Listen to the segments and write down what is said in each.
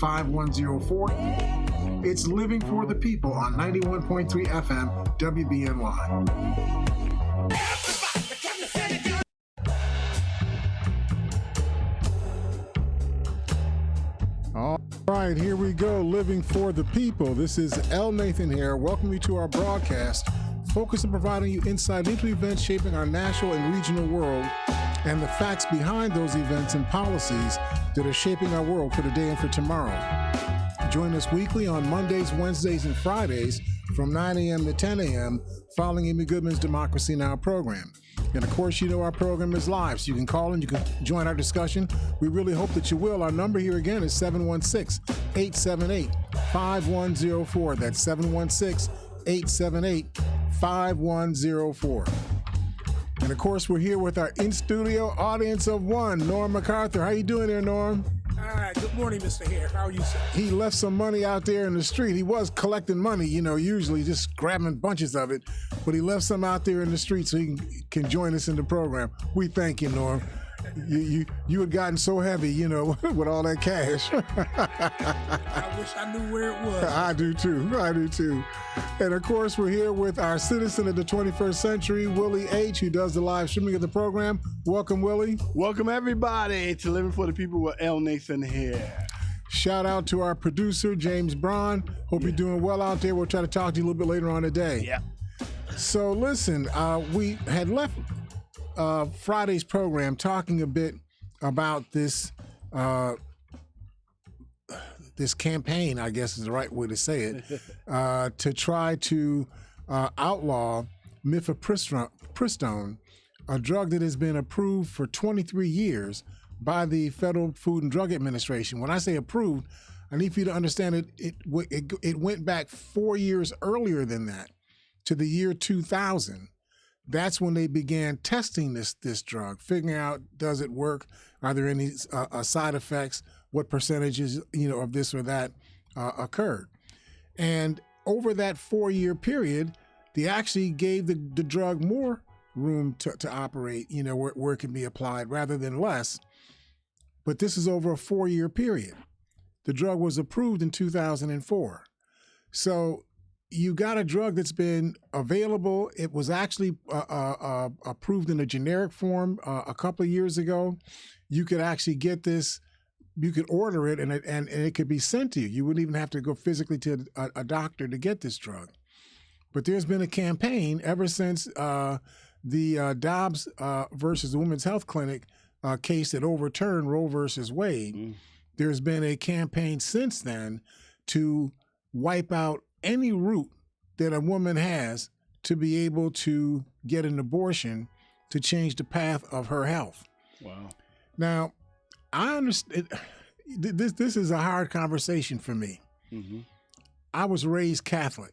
888-5104. It's Living for the People on 91.3 FM WBNY. All right, here we go. Living for the People. This is L. Nathan here. Welcome you to our broadcast, focused on providing you insight into events shaping our national and regional world and the facts behind those events and policies that are shaping our world for today and for tomorrow. Join us weekly on Mondays, Wednesdays, and Fridays from 9 a.m. to 10 a.m. following Amy Goodman's Democracy Now! Program. And of course, you know our program is live, so you can call and you can join our discussion. We really hope that you will. Our number here again is 716-878-5104. That's 716-878-5104. And of course, we're here with our in-studio audience of one, Norm MacArthur. How you doing there, Norm? Hi, good morning, Mr. Hare. How are you, sir? He left some money out there in the street. He was collecting money, usually just grabbing bunches of it. But he left some out there in the street so he can join us in the program. We thank you, Norm. You had gotten so heavy, with all that cash. I wish I knew where it was. I do too. And of course, we're here with our citizen of the 21st century, Willie H., who does the live streaming of the program. Welcome, Willie. Welcome, everybody, to Living for the People with L. Nathan here. Shout out to our producer, James Braun. Hope you're doing well out there. We'll try to talk to you a little bit later on today. Yeah. So listen, we had left Friday's program talking a bit about this this campaign, I guess is the right way to say it, to try to outlaw mifepristone, a drug that has been approved for 23 years by the Federal Food and Drug Administration. When I say approved, I need for you to understand it went back 4 years earlier than that, to the year 2000. That's when they began testing this drug, figuring out, does it work? Are there any side effects? What percentages, of this or that occurred? And over that 4-year period, they actually gave the drug more room to operate, where it can be applied rather than less. But this is over a 4-year period. The drug was approved in 2004. So you got a drug that's been available. It was actually approved in a generic form a couple of years ago. You could actually get this. You could order it, and it could be sent to you. You wouldn't even have to go physically to a doctor to get this drug. But there's been a campaign ever since the Dobbs versus the Women's Health Clinic case that overturned Roe versus Wade. There's been a campaign since then to wipe out any route that a woman has to be able to get an abortion to change the path of her health. Wow. Now, I understand this is a hard conversation for me. Mm-hmm. I was raised Catholic.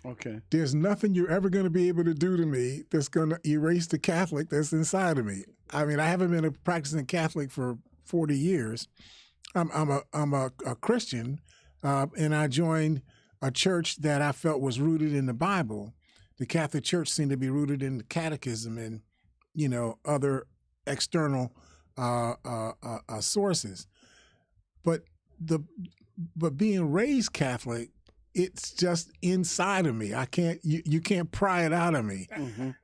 Okay. There's nothing you're ever going to be able to do to me that's going to erase the Catholic that's inside of me. I mean, I haven't been a practicing Catholic for 40 years. I'm a Christian, and I joined a church that I felt was rooted in the Bible. The Catholic Church seemed to be rooted in the catechism and, other external sources. But being raised Catholic, it's just inside of me. You can't pry it out of me,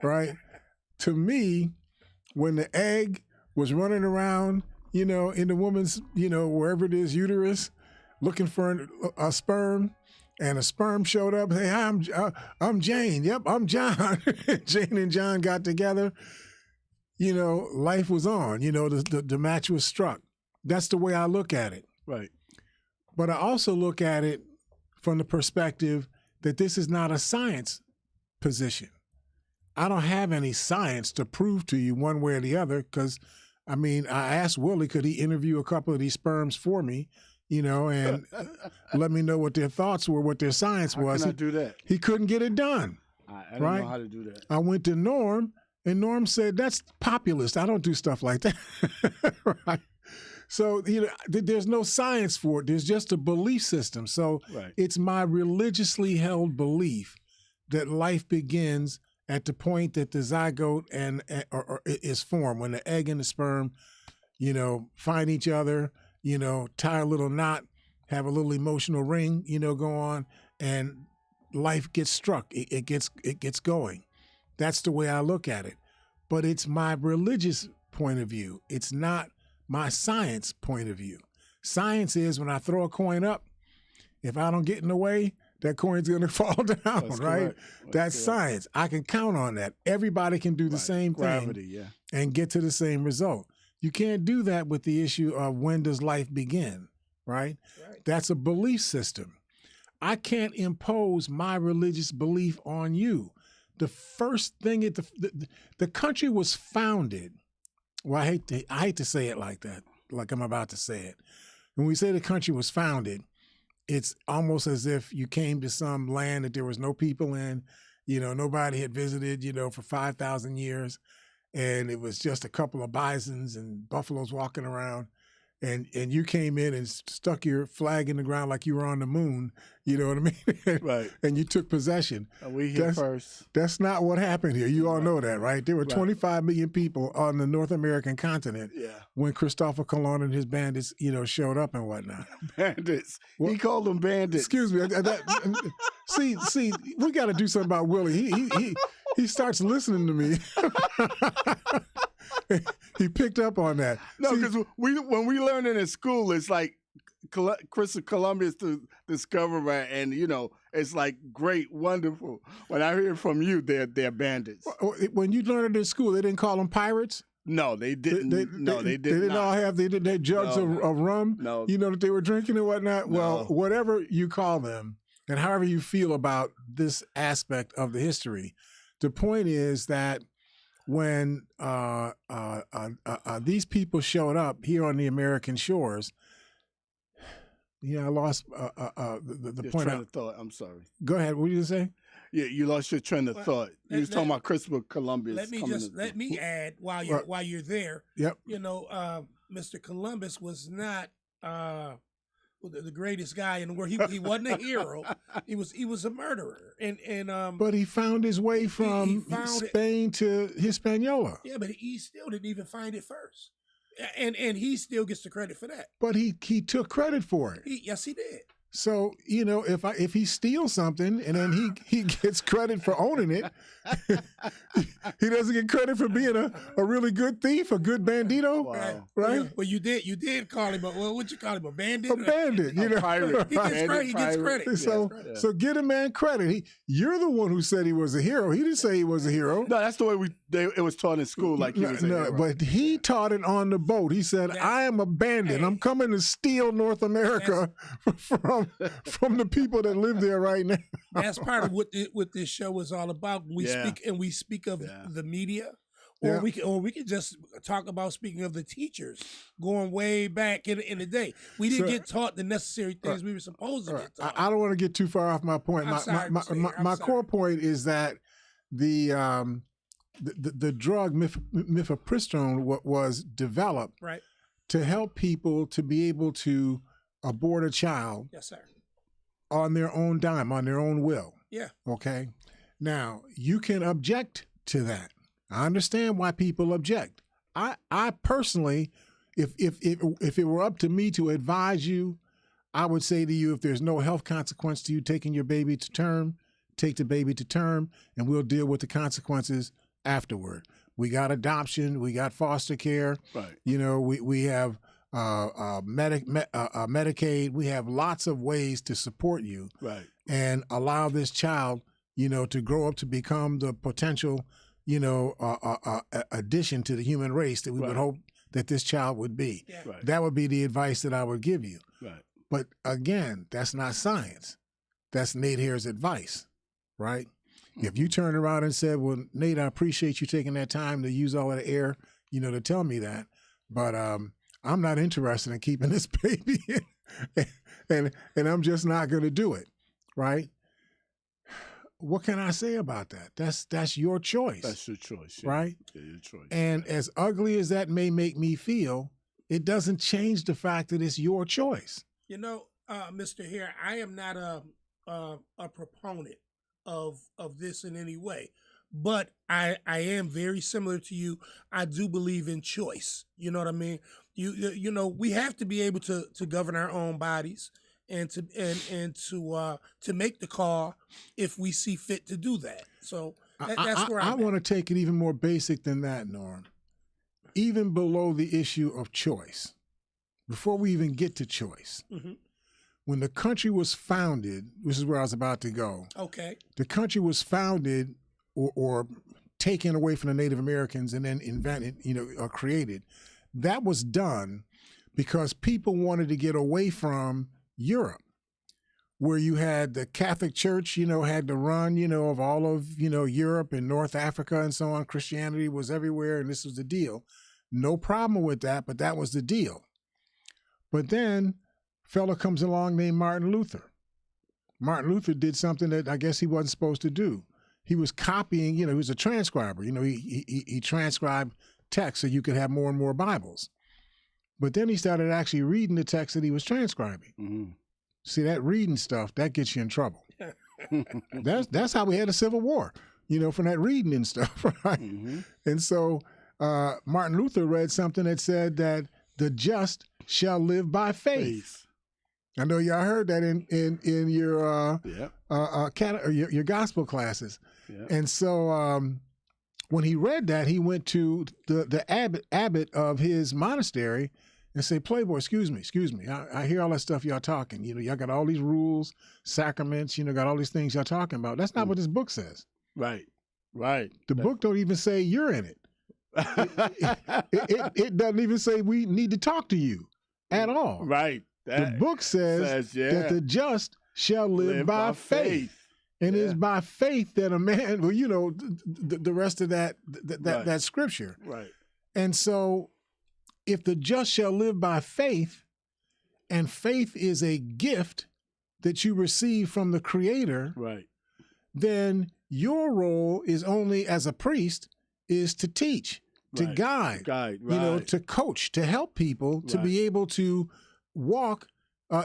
right? To me, when the egg was running around, in the woman's, wherever it is, uterus, looking for a sperm, and a sperm showed up. Hey, hi, I'm Jane. Yep, I'm John. Jane and John got together. Life was on. The match was struck. That's the way I look at it. Right. But I also look at it from the perspective that this is not a science position. I don't have any science to prove to you one way or the other because, I asked Willie, could he interview a couple of these sperms for me? And let me know what their thoughts were, what their science was. How can I do that? He couldn't get it done. I don't know how to do that. I went to Norm, and Norm said, that's populist. I don't do stuff like that. Right? So, there's no science for it. There's just a belief system. So It's my religiously held belief that life begins at the point that the zygote or is formed, when the egg and the sperm, find each other, tie a little knot, have a little emotional ring, go on, and life gets struck. It gets going. That's the way I look at it. But it's my religious point of view. It's not my science point of view. Science is when I throw a coin up, if I don't get in the way, that coin's going to fall down, That's right? correct. That's science. I can count on that. Everybody can do the same Gravity, thing and get to the same result. You can't do that with the issue of when does life begin, right? That's a belief system. I can't impose my religious belief on you. The first thing the country was founded. Well, I hate to say it like that, like I'm about to say it. When we say the country was founded, it's almost as if you came to some land that there was no people in, nobody had visited, for 5,000 years, and it was just a couple of bisons and buffaloes walking around. And you came in and stuck your flag in the ground like you were on the moon, you know what I mean? Right. And you took possession. And we here first. That's not what happened here. You all know that, right? There were 25 million people on the North American continent when Christopher Colon and his bandits, showed up and whatnot. Bandits. Well, he called them bandits. Excuse me. See, we got to do something about Willie. He starts listening to me. He picked up on that. No, because when we learn it in school, it's like Christopher Columbus the discoverer, and it's like great, wonderful. When I hear from you, they're bandits. When you learned it in school, they didn't call them pirates. No, they didn't. They didn't all have their jugs of rum. No, that they were drinking and whatnot. No. Well, whatever you call them, and however you feel about this aspect of the history, the point is that when these people showed up here on the American shores, I lost the point. Train of thought. I'm sorry. Go ahead. What were you gonna say? Yeah, you lost your train of thought. You was talking about Christopher Columbus. Let me add while you're there. Yep. Mr. Columbus was not the greatest guy in the world. He wasn't a hero. He was a murderer. But he found his way from Spain to Hispaniola. Yeah, but he still didn't even find it first. And he still gets the credit for that. But he took credit for it. Yes, he did. So, if he steals something and then he gets credit for owning it, he doesn't get credit for being a really good thief, a good bandito, right? Well, you did call him what'd you call him, a bandit? A bandit, a pirate. He gets credit. So get a man credit. You're the one who said he was a hero. He didn't say he was a hero. No, that's the way it was taught in school, like he was a hero. But he taught it on the boat. He said, I am a bandit. I'm coming to steal North America from the people that live there right now. That's part of what this show is all about. We speak of the media, or we can just talk about speaking of the teachers going way back in the day. We didn't get taught the necessary things we were supposed to get taught. I don't want to get too far off my point. My core point is that the drug mifepristone was developed to help people to be able to abort a child. Yes, sir. On their own dime, on their own will. Yeah. Okay. Now, you can object to that. I understand why people object. I personally, if it were up to me to advise you, I would say to you, if there's no health consequence to you taking your baby to term, take the baby to term, and we'll deal with the consequences afterward. We got adoption, we got foster care. Right. We have Medicaid. We have lots of ways to support you, and allow this child, to grow up to become the potential, addition to the human race that we would hope that this child would be. Yeah. That would be the advice that I would give you. Right. But again, that's not science. That's Nate Hare's advice, right? Mm-hmm. If you turned around and said, "Well, Nate, I appreciate you taking that time to use all of the air, to tell me that, but I'm not interested in keeping this baby, and I'm just not going to do it," right? What can I say about that? That's your choice. That's your choice, right? Yeah, your choice. And as ugly as that may make me feel, it doesn't change the fact that it's your choice. Mr. Hare, I am not a proponent of this in any way, but I am very similar to you. I do believe in choice. You know what I mean? We have to be able to govern our own bodies. and to make the call if we see fit to do that. So that's where I want to take it even more basic than that, Norm. Even below the issue of choice, before we even get to choice, when the country was founded, which is where I was about to go. Okay. The country was founded or taken away from the Native Americans and then invented, or created. That was done because people wanted to get away from Europe, where you had the Catholic Church, had the run, of all of, Europe and North Africa and so on. Christianity was everywhere, and this was the deal. No problem with that, but that was the deal. But then a fella comes along named Martin Luther. Martin Luther did something that I guess he wasn't supposed to do. He was copying, he was a transcriber. He transcribed text so you could have more and more Bibles. But then he started actually reading the text that he was transcribing. Mm-hmm. See, that reading stuff, that gets you in trouble. That's how we had a civil war, from that reading and stuff, right? Mm-hmm. And so Martin Luther read something that said that the just shall live by faith. I know y'all heard that in your your gospel classes. Yep. And so when he read that, he went to the abbot of his monastery and say, Playboy, excuse me. I hear all that stuff y'all talking. Y'all got all these rules, sacraments, got all these things y'all talking about. That's not what this book says. Right. The book don't even say you're in it. It doesn't even say we need to talk to you at all. Right. The book says that the just shall live by faith. And it's by faith that a man, the rest of that scripture. Right. And so if the just shall live by faith, and faith is a gift that you receive from the Creator, right, then your role is only as a priest is to teach, to guide, right, to coach, to help people to be able to walk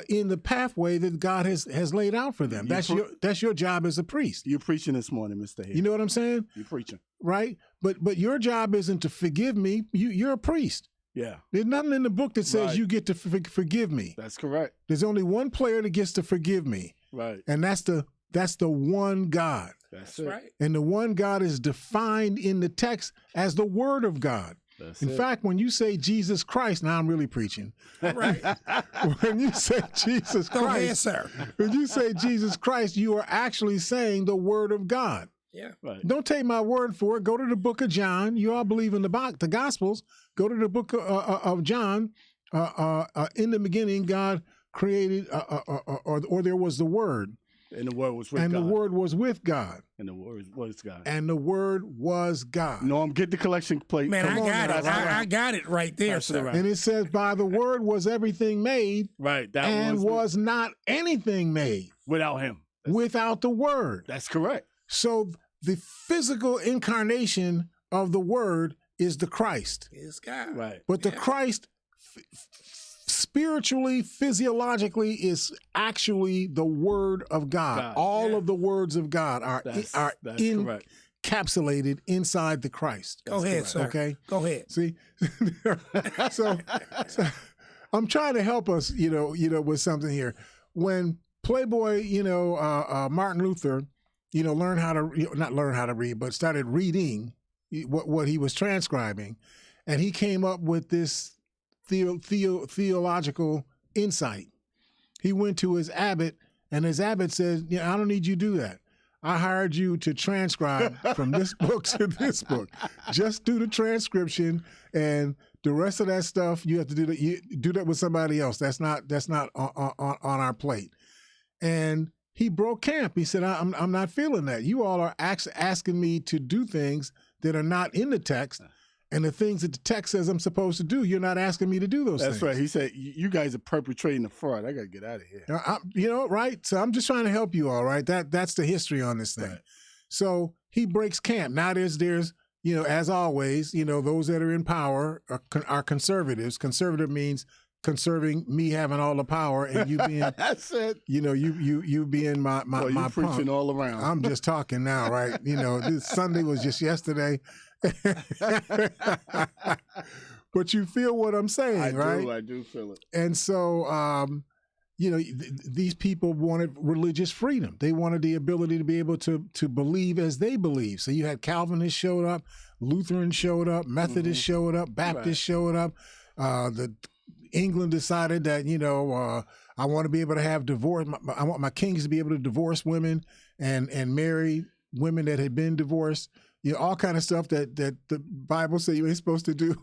in the pathway that God has laid out for them. That's your job as a priest. You're preaching this morning, Mr. Hill. You know what I'm saying? You're preaching. Right? But your job isn't to forgive me. You're a priest. Yeah. There's nothing in the book that says you get to forgive me. That's correct. There's only one player that gets to forgive me. Right. And that's the one God. That's right. And the one God is defined in the text as the Word of God. In fact, when you say Jesus Christ, now I'm really preaching. Right. When you say Jesus Christ, go ahead, sir. When you say Jesus Christ, you are actually saying the Word of God. Yeah. Right. Don't take my word for it. Go to the book of John. You all believe in the Gospels. Go to the book of John. In the beginning, God created, or there was the Word. And the Word was with God. And the Word was with God. And the Word was God. And the Word was God. Norm, get the collection plate. Man, I got it right there, sir. And it says, by the Word was everything made. Right. That and was not anything made. Without Him. Without the Word. That's correct. So the physical incarnation of the Word is the Christ. Is God. Right. But the Christ spiritually, physiologically is actually the Word of God. All of the words of God are encapsulated inside the Christ. Go ahead, sir. Okay? Go ahead. See? so I'm trying to help us, with something here. When Playboy, Martin Luther, learned how to, not learn how to read, but started reading what he was transcribing, and he came up with this theological insight. He went to his abbot, and his abbot said, I don't need you to do that. I hired you to transcribe from this book to this book. Just do the transcription, and the rest of that stuff you have to do. You do that with somebody else. That's not on our plate. And he broke camp. He said, I'm not feeling that. You all are asking me to do things that are not in the text. And the things that the text says I'm supposed to do, you're not asking me to do those things. That's right. He said, you guys are perpetrating the fraud. I got to get out of here. Right? So I'm just trying to help you all, right? That's the history on this thing. Right. So he breaks camp. Now there's as always, those that are in power are conservatives. Conservative means conserving me having all the power and you being that's it. You being my my preaching punk. all around. I'm just talking now, right? This Sunday was just yesterday. But you feel what I'm saying, right? I do feel it. And so these people wanted religious freedom. They wanted the ability to be able to believe as they believe. So you had Calvinists showed up, Lutherans showed up, Methodists showed up, Baptists showed up. England decided that, I want to be able to have divorce. I want my kings to be able to divorce women and marry women that had been divorced. All kind of stuff that the Bible says you ain't supposed to do.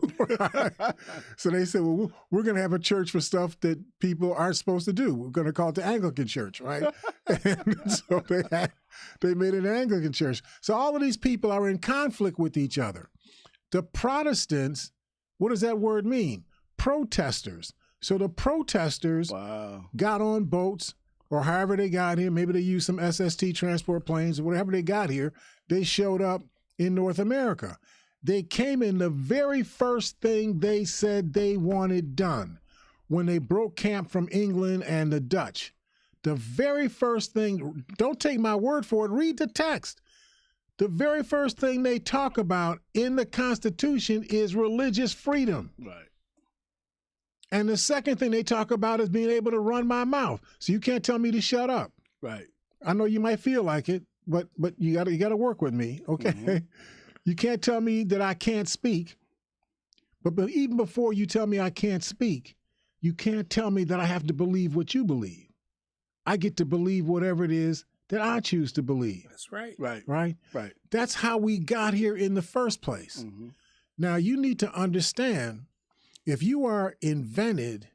So they said, well, we're going to have a church for stuff that people aren't supposed to do. We're going to call it the Anglican Church, right? And so they made an Anglican Church. So all of these people are in conflict with each other. The Protestants, what does that word mean? Protesters. So the protesters got on boats, or however they got here. Maybe they used some SST transport planes or whatever they got here. They showed up in North America. They came in, the very first thing they said they wanted done when they broke camp from England and the Dutch. The very first thing, don't take my word for it, read the text. The very first thing they talk about in the Constitution is religious freedom. Right. And the second thing they talk about is being able to run my mouth. So you can't tell me to shut up. Right. I know you might feel like it, but you gotta work with me, okay? Mm-hmm. You can't tell me that I can't speak. But even before you tell me I can't speak, you can't tell me that I have to believe what you believe. I get to believe whatever it is that I choose to believe. That's right. Right. Right? Right. That's how we got here in the first place. Mm-hmm. Now, you need to understand, if you are invented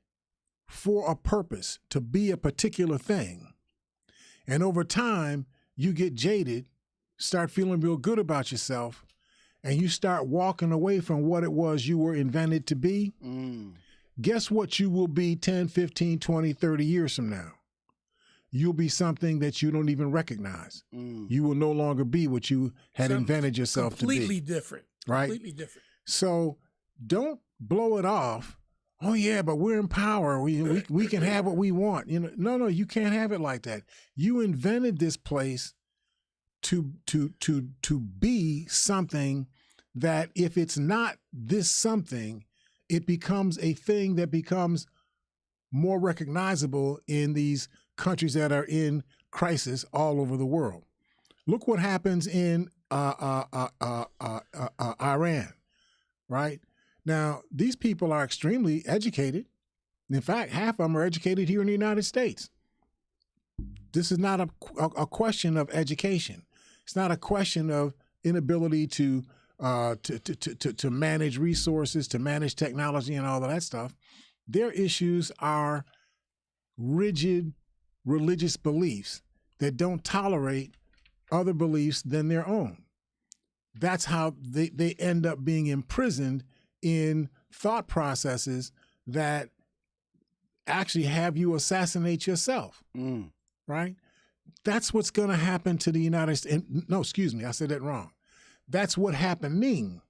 for a purpose to be a particular thing, and over time you get jaded, start feeling real good about yourself, and you start walking away from what it was you were invented to be, guess what you will be 10, 15, 20, 30 years from now? You'll be something that you don't even recognize. You will no longer be what you had invented yourself to be. Completely different. Right? Completely different. So don't blow it off. Oh yeah, but we're in power. We can have what we want. No, you can't have it like that. You invented this place to be something that, if it's not this something, it becomes a thing that becomes more recognizable in these countries that are in crisis all over the world. Look what happens in Iran, right? Now, these people are extremely educated. In fact, half of them are educated here in the United States. This is not a question of education. It's not a question of inability to manage resources, to manage technology and all of that stuff. Their issues are rigid religious beliefs that don't tolerate other beliefs than their own. That's how they end up being imprisoned in thought processes that actually have you assassinate yourself, right? That's what's going to happen to the United States. No, excuse me, I said that wrong. That's what happening.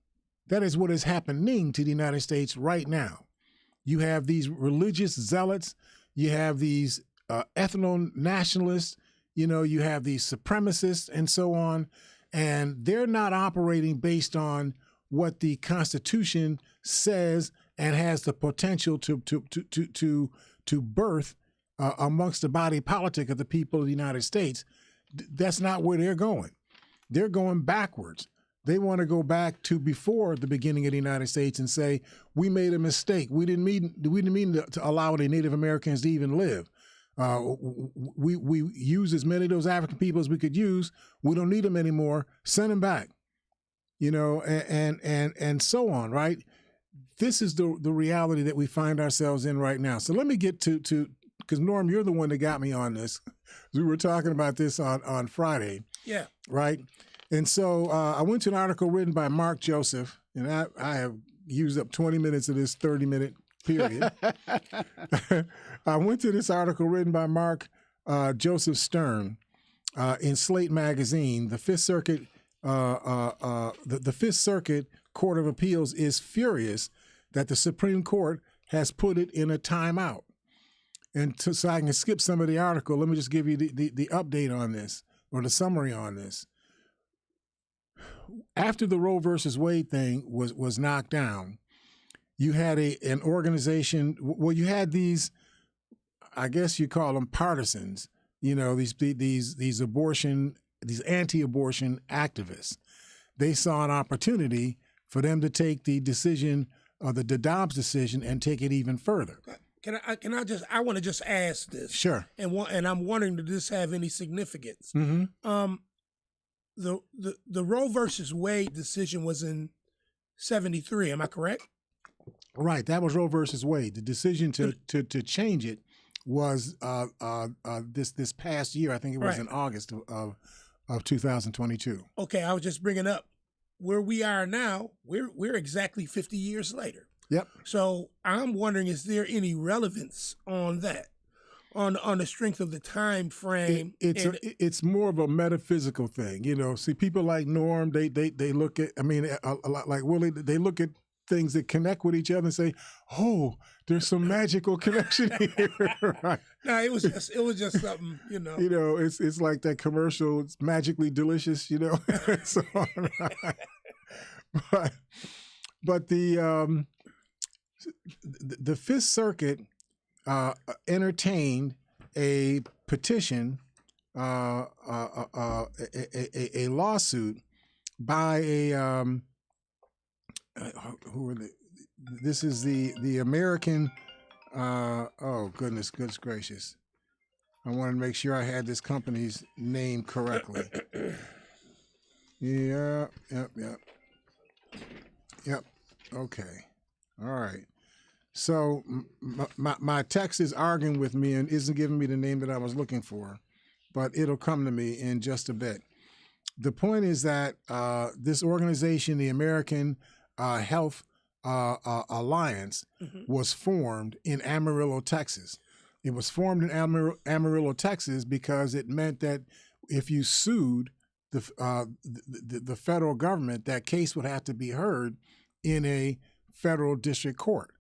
That is what is happening to the United States right now. You have these religious zealots. You have these ethno-nationalists. You have these supremacists and so on. And they're not operating based on what the Constitution says and has the potential to birth amongst the body politic of the people of the United States. That's not where they're going. They're going backwards. They want to go back to before the beginning of the United States and say, we made a mistake. We didn't mean to allow the Native Americans to even live. We used as many of those African people as we could use. We don't need them anymore. Send them back. And so on, right? This is the reality that we find ourselves in right now. So let me get to because Norm, you're the one that got me on this. We were talking about this on Friday. Yeah. Right? And so I went to an article written by Mark Joseph, and I have used up 20 minutes of this 30-minute period. I went to this article written by Mark Joseph Stern in Slate magazine. The Fifth Circuit, the Fifth Circuit Court of Appeals is furious that the Supreme Court has put it in a timeout. And so I can skip some of the article, let me just give you the update on this, or the summary on this. After the Roe versus Wade thing was knocked down, you had an organization. Well, you had these. I guess you call them partisans. These anti-abortion activists. They saw an opportunity for them to take the decision, the Dobbs decision, and take it even further. I want to just ask this. Sure. And I'm wondering, did this have any significance? Mm-hmm. The Roe versus Wade decision was in 1973. Am I correct? Right. That was Roe versus Wade. The decision to change it was this past year. I think it was in August of 2022. Okay, I was just bringing up where we are now. We're exactly 50 years later. Yep. So I'm wondering, is there any relevance on that, on the strength of the time frame? It's more of a metaphysical thing, See, people like Norm, they look at, a lot like Willie, they look at things that connect with each other and say, "Oh, there's some magical connection here." Right? No, it was just something, It's like that commercial. It's magically delicious, so, but the Fifth Circuit entertained a petition, a lawsuit by a who are they? This is the American. Oh goodness gracious! I wanted to make sure I had this company's name correctly. Yep. Okay. All right. So my text is arguing with me and isn't giving me the name that I was looking for, but it'll come to me in just a bit. The point is that this organization, the American Health Alliance, was formed in Amarillo, Texas. It was formed in Amarillo, Texas, because it meant that if you sued the federal government, that case would have to be heard in a federal district court.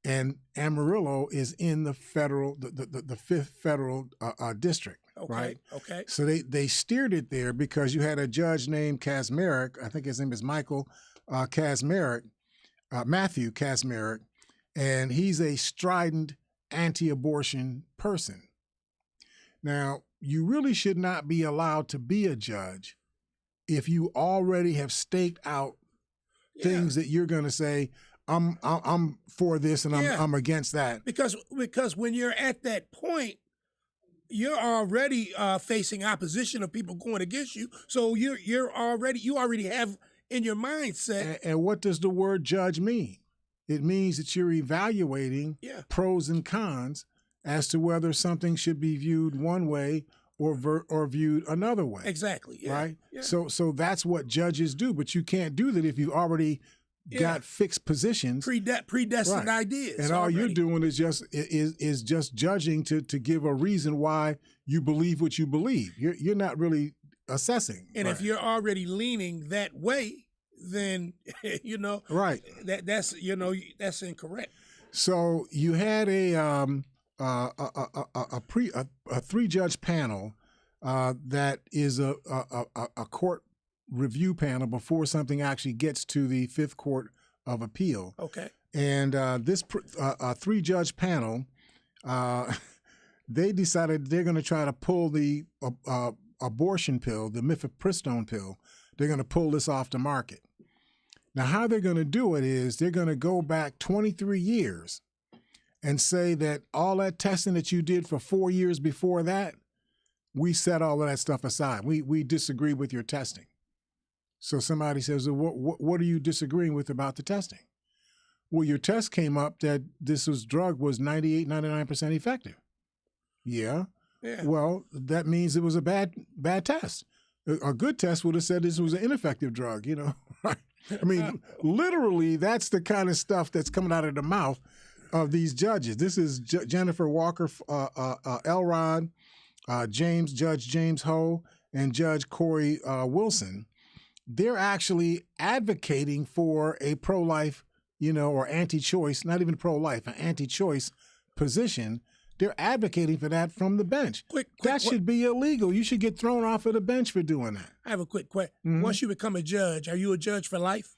And Amarillo is in the fifth federal district, right? Okay. So they steered it there because you had a judge named Kaczmarek. I think his name is Matthew Kaczmarek, and he's a strident anti-abortion person. Now, you really should not be allowed to be a judge if you already have staked out things that you're going to say, I'm for this and I'm against that. Because when you're at that point, you're already facing opposition of people going against you. So you already have in your mindset. And what does the word judge mean? It means that you're evaluating pros and cons as to whether something should be viewed one way or viewed another way. Exactly. Yeah. Right? Yeah. So that's what judges do, but you can't do that if you already got fixed positions, predestined ideas, and all you're doing is just judging to give a reason why you believe what you believe. You're not really assessing. And if you're already leaning that way, then that's incorrect. So you had a 3-judge panel that is a court review panel before something actually gets to the Fifth Court of Appeal. Okay. And this 3-judge panel, they decided they're going to try to pull the abortion pill, the mifepristone pill. They're going to pull this off the market. Now, how they're going to do it is they're going to go back 23 years and say that all that testing that you did for 4 years before that, we set all of that stuff aside. We disagree with your testing. So somebody says, well, what are you disagreeing with about the testing? Well, your test came up that this drug was 98, 99% effective. Yeah. Well, that means it was a bad test. A good test would have said this was an ineffective drug, I mean, literally, that's the kind of stuff that's coming out of the mouth of these judges. This is Jennifer Walker, Elrod, Judge James Ho, and Judge Corey Wilson. They're actually advocating for a pro-life, or anti-choice, not even pro-life, an anti-choice position. They're advocating for that from the bench. That should be illegal. You should get thrown off of the bench for doing that. I have a quick question. Mm-hmm. Once you become a judge, are you a judge for life?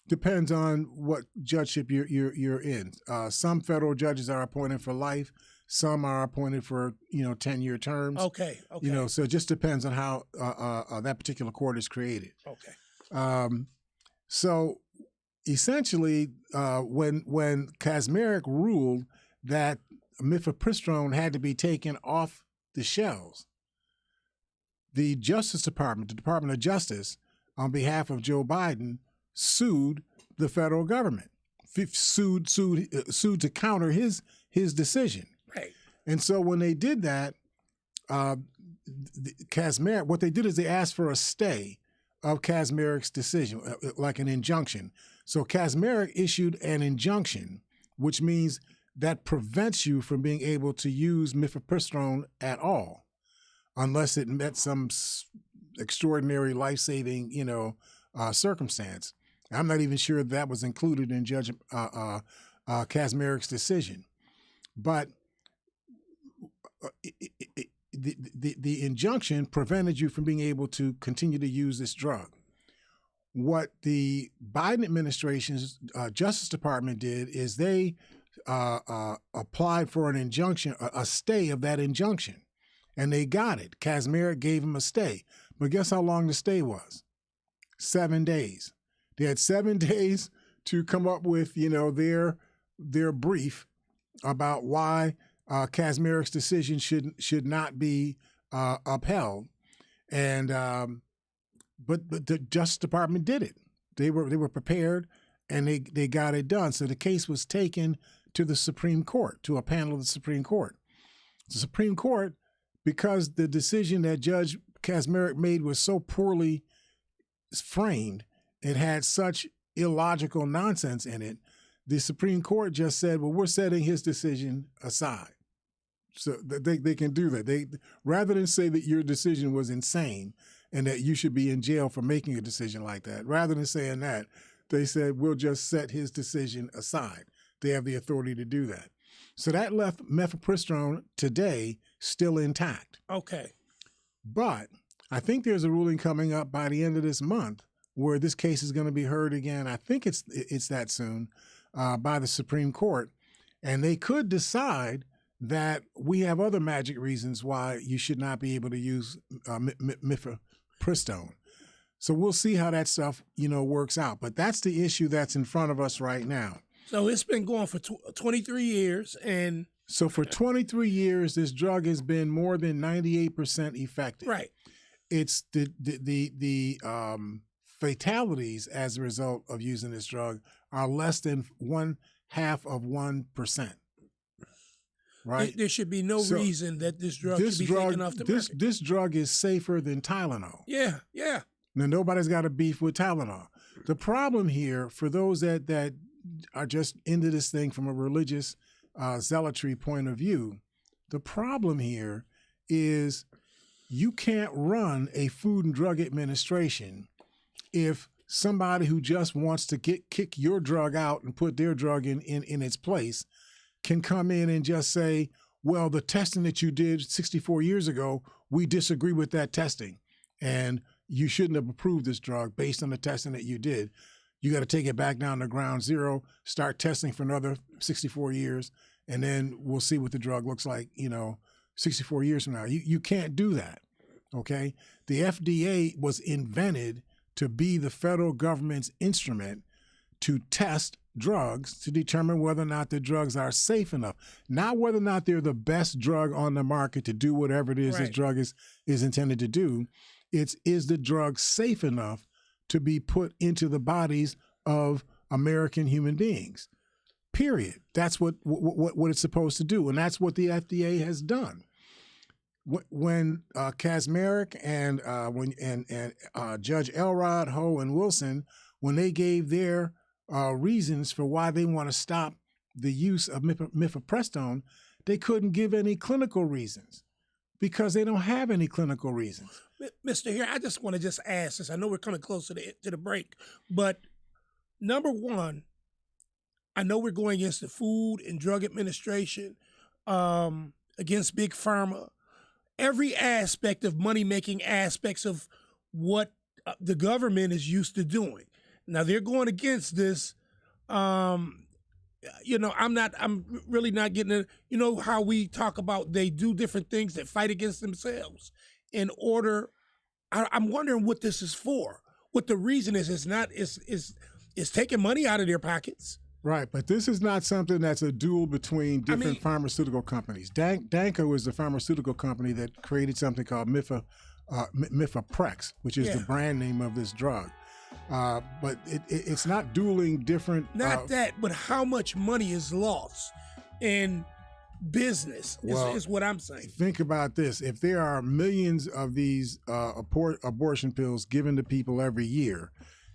Depends on what judgeship you're in. Some federal judges are appointed for life. Some are appointed for 10-year terms. Okay. So it just depends on how that particular court is created. Okay. So essentially, when Kaczmarek ruled that mifepristone had to be taken off the shelves, the Justice Department, the Department of Justice, on behalf of Joe Biden, sued the federal government, sued to counter his decision. Right. And so when they did that, Kaczmarek, what they did is they asked for a stay of Kaczmarek's decision, like an injunction. So Kaczmarek issued an injunction, which means that prevents you from being able to use mifepristone at all, unless it met some extraordinary life-saving, circumstance. I'm not even sure that was included in Judge Kaczmarek's decision. But the injunction prevented you from being able to continue to use this drug. What the Biden administration's Justice Department did is they applied for an injunction, a stay of that injunction, and they got it. Kaczmarek gave him a stay. But guess how long the stay was? 7 days. They had 7 days to come up with, their brief about why Kaczmarek's decision should not be upheld, and but the Justice Department did it. They were prepared, and they got it done. So the case was taken to the Supreme Court, to a panel of the Supreme Court. The Supreme Court, because the decision that Judge Kaczmarek made was so poorly framed, it had such illogical nonsense in it, the Supreme Court just said, well, we're setting his decision aside. So they can do that. They, rather than say that your decision was insane and that you should be in jail for making a decision like that, rather than saying that, they said, we'll just set his decision aside. They have the authority to do that. So that left mifepristone today still intact. Okay. But I think there's a ruling coming up by the end of this month where this case is going to be heard again. I think it's that soon by the Supreme Court. And they could decide that we have other magic reasons why you should not be able to use mifepristone. So we'll see how that stuff, works out. But that's the issue that's in front of us right now. So it's been going for 23 years. And so for 23 years, this drug has been more than 98% effective. Right. It's the fatalities as a result of using this drug are less than 0.5%. Right. There should be no reason that this drug should be taken off the market. This drug is safer than Tylenol. Yeah. Now, nobody's got a beef with Tylenol. The problem here, for those that are just into this thing from a religious zealotry point of view, the problem here is you can't run a Food and Drug Administration if somebody who just wants to kick your drug out and put their drug in its place can come in and just say, well, the testing that you did 64 years ago, we disagree with that testing, and you shouldn't have approved this drug based on the testing that you did. You got to take it back down to ground zero, start testing for another 64 years, and then we'll see what the drug looks like, 64 years from now. You can't do that, okay? The FDA was invented to be the federal government's instrument to test drugs to determine whether or not the drugs are safe enough, not whether or not they're the best drug on the market to do whatever it is this drug is intended to do. Is the drug safe enough to be put into the bodies of American human beings? Period. That's what it's supposed to do, and that's what the FDA has done. When Kaczmarek and Judge Elrod, Ho, and Wilson, when they gave their reasons for why they want to stop the use of mifepristone, they couldn't give any clinical reasons because they don't have any clinical reasons. Mr. Here, I just want to ask this. I know we're coming close to the break, but number one, I know we're going against the Food and Drug Administration, against Big Pharma, every aspect of money-making aspects of what the government is used to doing. Now they're going against this, and I'm really not getting it. You know how we talk about they do different things that fight against themselves in order. I'm wondering what this is for. What the reason is. It's taking money out of their pockets. Right, but this is not something that's a duel between different pharmaceutical companies. Danco is the pharmaceutical company that created something called Mifeprex, which is the brand name of this drug. But it's not dueling different. Not that, but how much money is lost in business is what I'm saying. Think about this. If there are millions of these abortion pills given to people every year,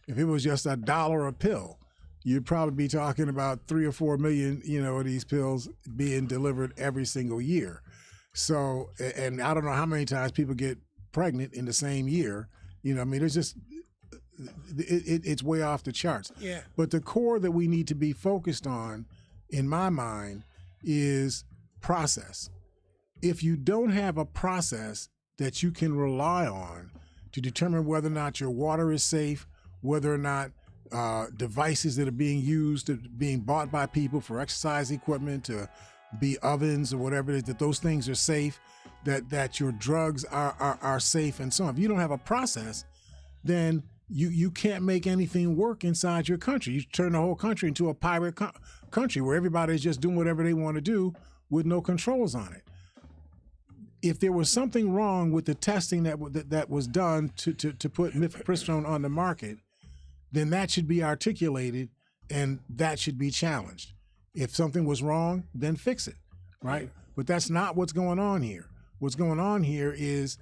if it was just $1 a pill, you'd probably be talking about 3 or 4 million, of these pills being delivered every single year. So, and I don't know how many times people get pregnant in the same year. It's just, it's way off the charts. Yeah. But the core that we need to be focused on, in my mind, is process. If you don't have a process that you can rely on to determine whether or not your water is safe, whether or not devices that are being used, being bought by people for exercise equipment, to be ovens or whatever it is, that those things are safe, that your drugs are safe and so on. If you don't have a process, then you can't make anything work inside your country. You turn the whole country into a pirate country where everybody's just doing whatever they want to do with no controls on it. If there was something wrong with the testing that was done to put mifepristone on the market, then that should be articulated and that should be challenged. If something was wrong, then fix it, right? But that's not what's going on here. What's going on here is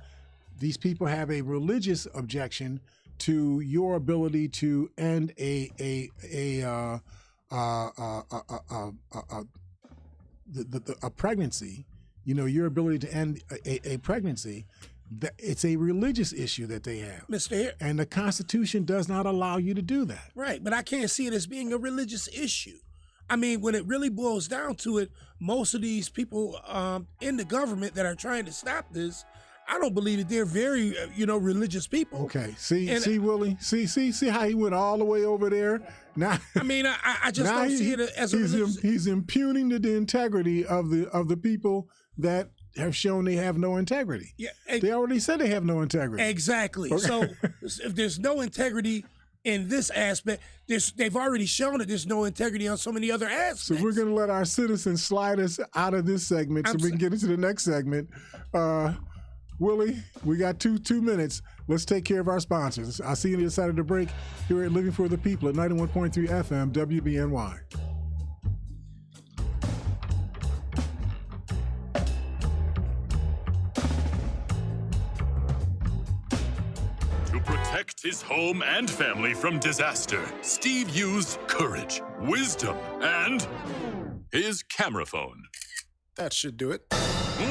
these people have a religious objection to your ability to end a pregnancy. Your ability to end a pregnancy. It's a religious issue that they have. Mr. And the Constitution does not allow you to do that. Right, but I can't see it as being a religious issue. I mean, when it really boils down to it, most of these people in the government that are trying to stop this, I don't believe that they're very, religious people. Okay, see, Willie, see how he went all the way over there. Now, I just don't see it as a religious. He's impugning the integrity of the people that have shown they have no integrity. Yeah, they already said they have no integrity. Exactly. Okay. So if there's no integrity in this aspect, they've already shown that there's no integrity on so many other aspects. So we're going to let our citizens slide us out of this segment we can get into the next segment. Willie, we got two minutes. Let's take care of our sponsors. I'll see you on the other side of the break here at Living for the People at 91.3 FM WBNY. Protect his home and family from disaster, Steve used courage, wisdom, and his camera phone. That should do it.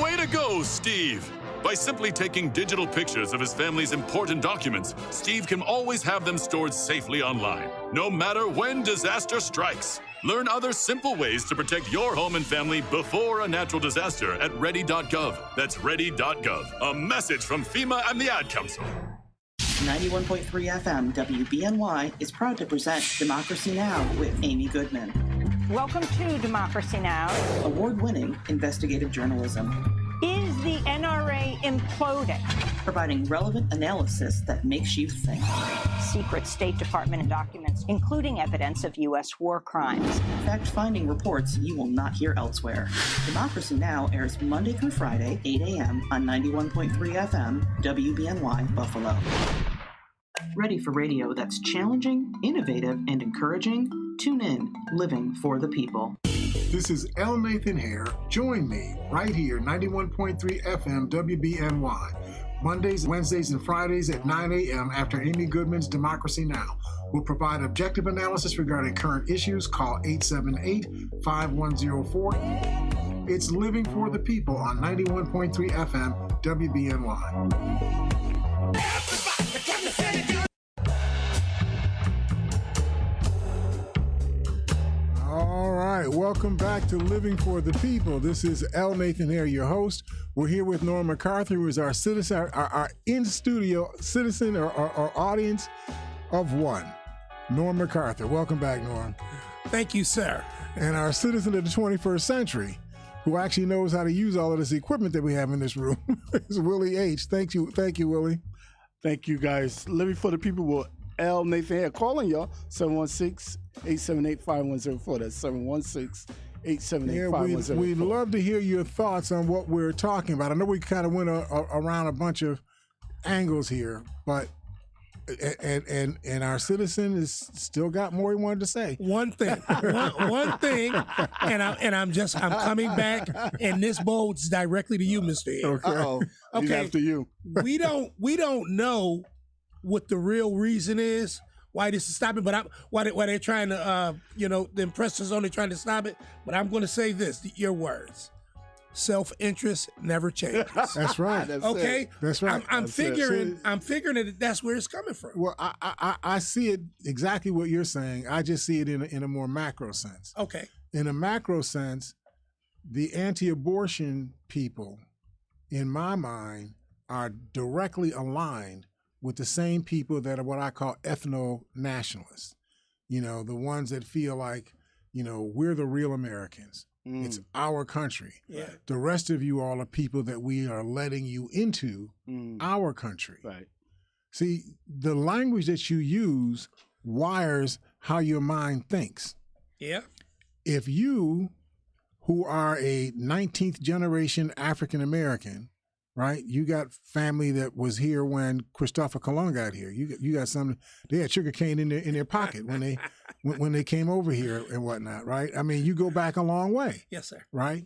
Way to go, Steve! By simply taking digital pictures of his family's important documents, Steve can always have them stored safely online, no matter when disaster strikes. Learn other simple ways to protect your home and family before a natural disaster at ready.gov. That's ready.gov. A message from FEMA and the Ad Council. 91.3 FM WBNY is proud to present Democracy Now! With Amy Goodman. Welcome to Democracy Now! Award-winning investigative journalism. Is the NRA imploding? Providing relevant analysis that makes you think. Secret State Department documents, including evidence of U.S. war crimes. Fact-finding reports you will not hear elsewhere. Democracy Now! Airs Monday through Friday, 8 a.m. on 91.3 FM, WBNY, Buffalo. Ready for radio that's challenging, innovative, and encouraging? Tune in, Living for the People. This is L. Nathan Hare. Join me right here, 91.3 FM WBNY. Mondays, Wednesdays, and Fridays at 9 a.m. after Amy Goodman's Democracy Now! We'll provide objective analysis regarding current issues. Call 878-5104. It's Living for the People on 91.3 FM WBNY. All right, welcome back to Living for the People. This is L. Nathan Hare, your host. We're here with Norm MacArthur, who is our citizen, our in-studio citizen or audience of one. Norm MacArthur. Welcome back, Norm. Thank you, sir. And our citizen of the 21st century, who actually knows how to use all of this equipment that we have in this room, is Willie H. Thank you, Willie. Thank you, guys. Living for the people with L. Nathan here. Calling y'all, 716-878-5104. That's 716-878-5104. We'd love to hear your thoughts on what we're talking about. I know we kind of went around a bunch of angles here, but and our citizen is still got more he wanted to say. One thing, and I'm coming back, and this bodes directly to you, Mr. Ed. Okay. He's after you. we don't know what the real reason is why this is stopping, but why they're trying to the impress only trying to stop it. But I'm going to say this: your words. Self-interest never changes. That's right. Okay, that's right. I'm figuring that that's where it's coming from. Well, I see it exactly what you're saying. I just see it in a more macro sense. Okay. In a macro sense, the anti-abortion people, in my mind, are directly aligned with the same people that are what I call ethno-nationalists. The ones that feel like, we're the real Americans. It's our country. Yeah. The rest of you all are people that we are letting you into our country. Right. See, the language that you use wires how your mind thinks. Yeah. If you, who are a 19th generation African American, right? You got family that was here when Christopher Colon got here. You got some. They had sugar cane in their pocket when they came over here and whatnot, right? I mean, you go back a long way. Yes, sir. Right.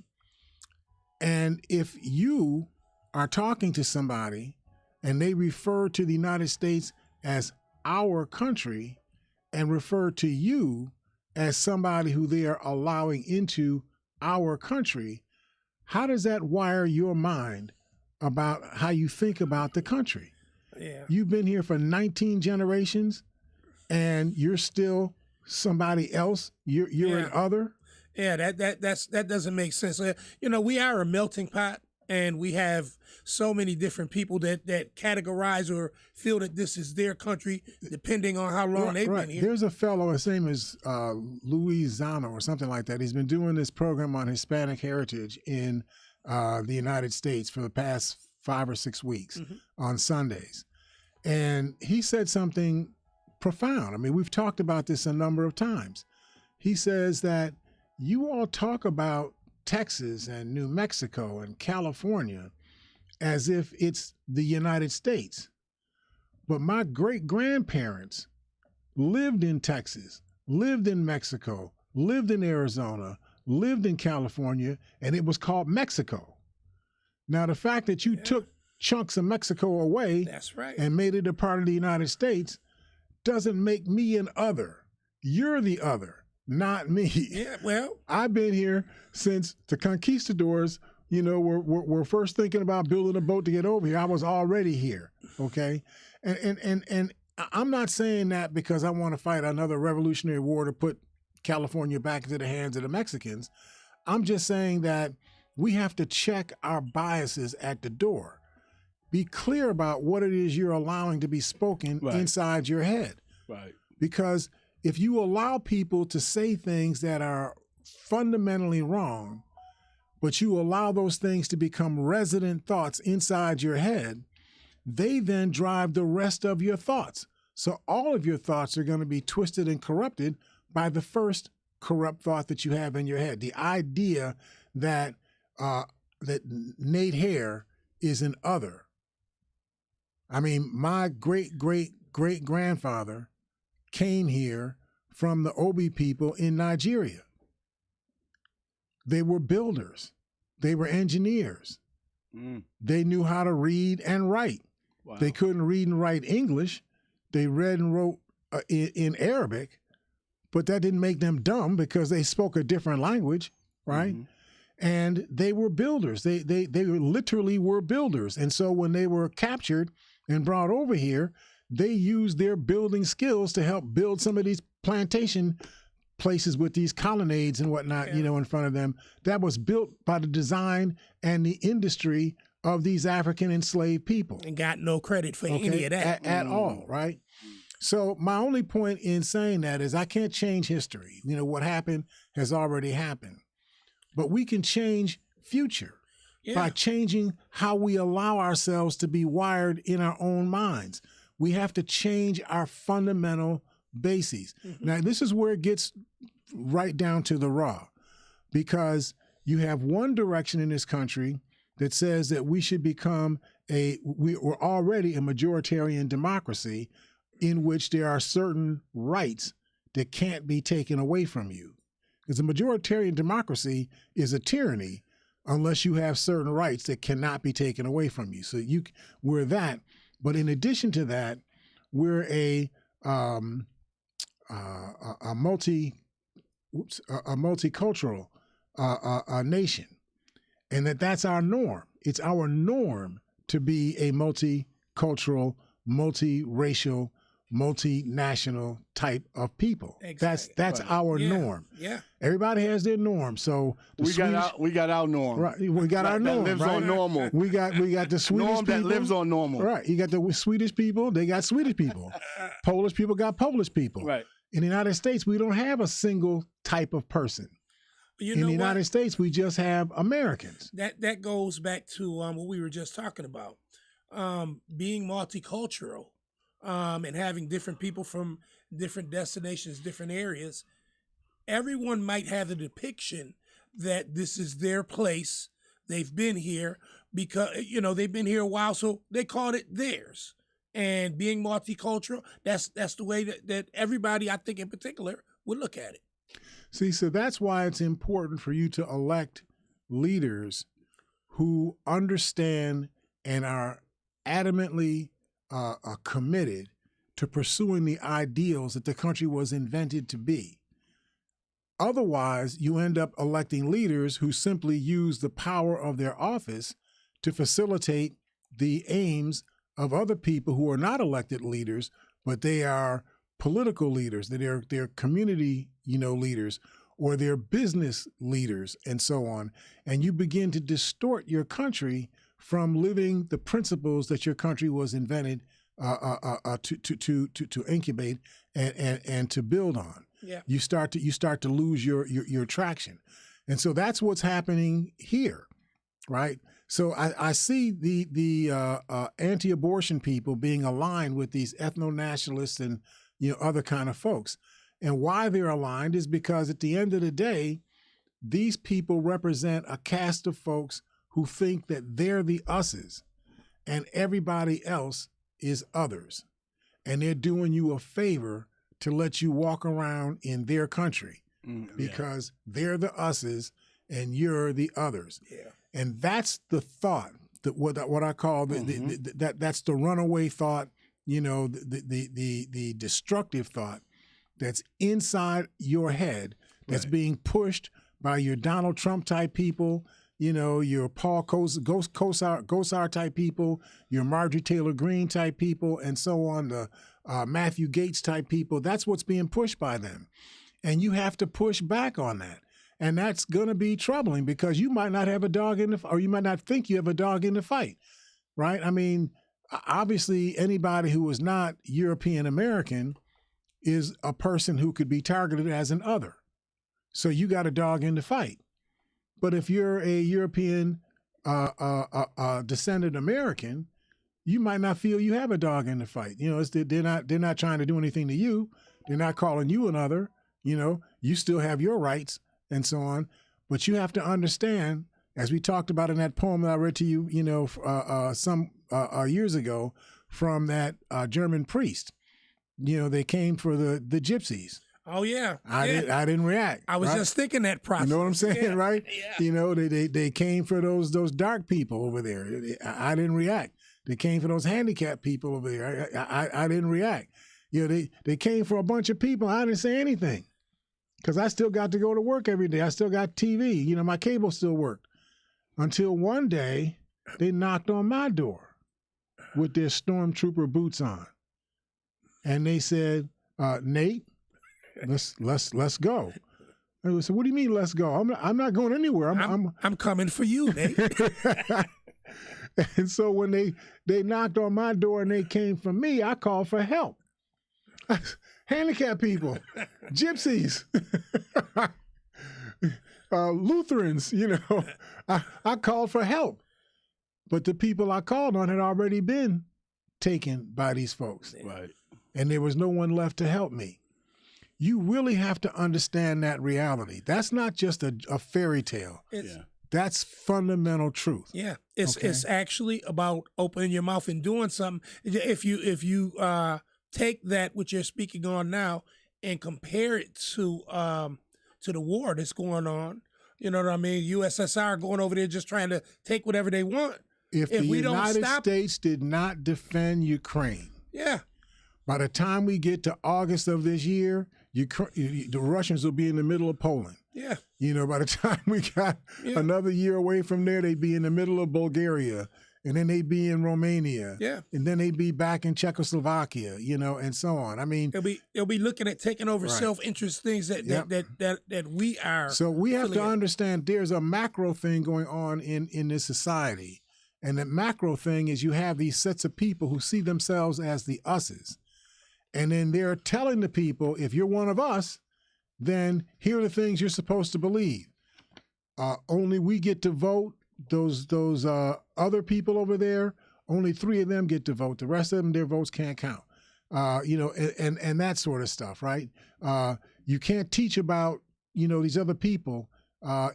And if you are talking to somebody and they refer to the United States as our country and refer to you as somebody who they are allowing into our country, how does that wire your mind about how you think about the country? Yeah. You've been here for 19 generations and you're still somebody else. You're an other. Yeah, that doesn't make sense. We are a melting pot, and we have so many different people that categorize or feel that this is their country, depending on how long they've been here. There's a fellow, his name is Luis Zano or something like that. He's been doing this program on Hispanic heritage in the United States for the past 5 or 6 weeks on Sundays. And he said something profound. I mean, we've talked about this a number of times. He says that you all talk about Texas and New Mexico and California as if it's the United States. But my great-grandparents lived in Texas, lived in Mexico, lived in Arizona, lived in California, and it was called Mexico. Now, the fact that you took chunks of Mexico away That's right. and made it a part of the United States doesn't make me an other. You're the other, not me. Yeah, well, I've been here since the conquistadors, were first thinking about building a boat to get over here. I was already here, okay? And I'm not saying that because I want to fight another Revolutionary War to put California back into the hands of the Mexicans. I'm just saying that we have to check our biases at the door. Be clear about what it is you're allowing to be spoken inside your head. Right. Because if you allow people to say things that are fundamentally wrong, but you allow those things to become resident thoughts inside your head, they then drive the rest of your thoughts. So all of your thoughts are going to be twisted and corrupted by the first corrupt thought that you have in your head. The idea that that Nate Hare is an other. I mean, my great-great-great-grandfather came here from the Obi people in Nigeria. They were builders. They were engineers. They knew how to read and write. Wow. They couldn't read and write English. They read and wrote in Arabic, but that didn't make them dumb because they spoke a different language, right? And they were builders. They literally were builders. And so when they were captured and brought over here, they used their building skills to help build some of these plantation places with these colonnades and whatnot, in front of them. That was built by the design and the industry of these African enslaved people. And got no credit for any of that. At all, right? So my only point in saying that is I can't change history. What happened has already happened. But we can change future by changing how we allow ourselves to be wired in our own minds. We have to change our fundamental bases. Mm-hmm. Now, this is where it gets right down to the raw, because you have one direction in this country that says that we should become we're already a majoritarian democracy in which there are certain rights that can't be taken away from you. Because a majoritarian democracy is a tyranny unless you have certain rights that cannot be taken away from you. So we're that. But in addition to that, we're a multicultural nation, and that's our norm. It's our norm to be a multicultural, multiracial, multinational type of people. Exactly. That's our norm. Yeah. Everybody has their norm. So we got our norm. Right. We got our norm. That lives on normal. We got the Swedish norm that people. Lives on normal. Right. You got the Swedish people. They got Swedish people. Polish people got Polish people. Right. In the United States, we don't have a single type of person. In the United States, we just have Americans. That goes back to what we were just talking about, being multicultural. And having different people from different destinations, different areas, everyone might have the depiction that this is their place. They've been here because, they've been here a while, so they called it theirs. And being multicultural, that's the way that everybody, I think in particular, would look at it. See, so that's why it's important for you to elect leaders who understand and are adamantly committed to pursuing the ideals that the country was invented to be. Otherwise, you end up electing leaders who simply use the power of their office to facilitate the aims of other people who are not elected leaders, but they are political leaders, they're community, leaders, or they're business leaders, and so on. And you begin to distort your country from living the principles that your country was invented to incubate and to build on. Yeah. You start to lose your traction, and so that's what's happening here, right? So I see the anti-abortion people being aligned with these ethno-nationalists and other kind of folks, and why they're aligned is because at the end of the day, these people represent a caste of folks who think that they're the us's and everybody else is others. And they're doing you a favor to let you walk around in their country because they're the us's and you're the others. Yeah. And that's the thought, that what I call that's the runaway thought, the destructive thought that's inside your head that's being pushed by your Donald Trump type people, your Paul Gosar type people, your Marjorie Taylor Greene type people, and so on, the Matthew Gaetz type people. That's what's being pushed by them. And you have to push back on that. And that's going to be troubling because you might not have a dog in the fight, or you might not think you have a dog in the fight, right? I mean, obviously, anybody who is not European American is a person who could be targeted as an other. So you got a dog in the fight. But if you're a European descended American, you might not feel you have a dog in the fight. They're not trying to do anything to you. They're not calling you another. You still have your rights and so on. But you have to understand, as we talked about in that poem that I read to you, some years ago from that German priest. They came for the gypsies. Oh yeah, I didn't react. I was just thinking that process. You know what I'm saying, right? Yeah. They came for those dark people over there. I didn't react. They came for those handicapped people over there. I didn't react. They came for a bunch of people. I didn't say anything because I still got to go to work every day. I still got TV. My cable still worked. Until one day, they knocked on my door with their stormtrooper boots on, and they said, "Nate, let's go." I said, "What do you mean, let's go? I'm not going anywhere. I'm coming for you, Nate." And so when they knocked on my door and they came for me, I called for help. handicapped people, gypsies, Lutherans. I called for help, but the people I called on had already been taken by these folks. Right. And there was no one left to help me. You really have to understand that reality. That's not just a fairy tale. That's fundamental truth. Yeah, it's actually about opening your mouth and doing something. If you take that what you're speaking on now and compare it to the war that's going on, you know what I mean? USSR going over there just trying to take whatever they want. If the United States did not defend Ukraine, by the time we get to August of this year, the Russians will be in the middle of Poland. Yeah. By the time we got another year away from there, they'd be in the middle of Bulgaria, and then they'd be in Romania. Yeah. And then they'd be back in Czechoslovakia, and so on. I mean, they'll be looking at taking over self-interest things that we are. So we have to understand there's a macro thing going on in this society. And the macro thing is you have these sets of people who see themselves as the us's. And then they're telling the people, if you're one of us, then here are the things you're supposed to believe. Only we get to vote. Those other people over there, only 3 of them get to vote. The rest of them, their votes can't count. And that sort of stuff, right? You can't teach about, these other people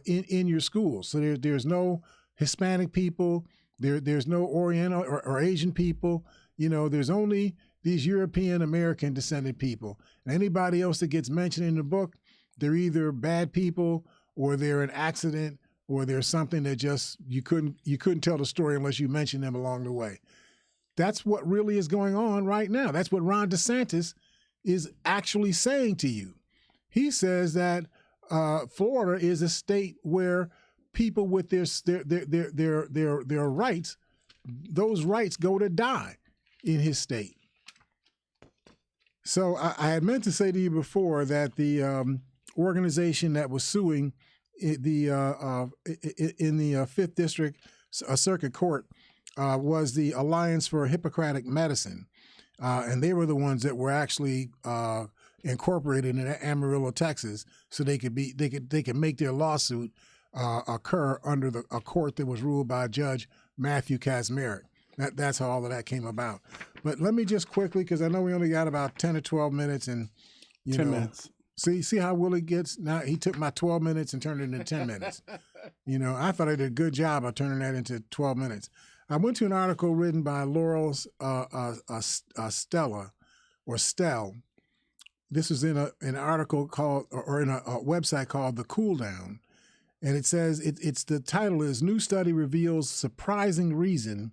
in your schools. So there's no Hispanic people. There's no Oriental or Asian people. There's only these European American descended people. And anybody else that gets mentioned in the book, they're either bad people or they're an accident or there's something that just you couldn't tell the story unless you mentioned them along the way. That's what really is going on right now. That's what Ron DeSantis is actually saying to you. He says that Florida is a state where people with their rights, those rights go to die in his state. So I had meant to say to you before that the organization that was suing in the 5th District Circuit Court was the Alliance for Hippocratic Medicine, and they were the ones that were actually incorporated in Amarillo, Texas, so they could make their lawsuit occur under a court that was ruled by Judge Matthew Kaczmarek. That's how all of that came about. But let me just quickly, because I know we only got about 10 or 12 minutes, and 10 minutes. See how Willie gets now. He took my 12 minutes and turned it into 10 minutes. I thought I did a good job of turning that into 12 minutes. I went to an article written by Laurel Stella or Stell. This was in an article called, or in a website called The Cool Down. And it says, the title is New Study Reveals Surprising Reason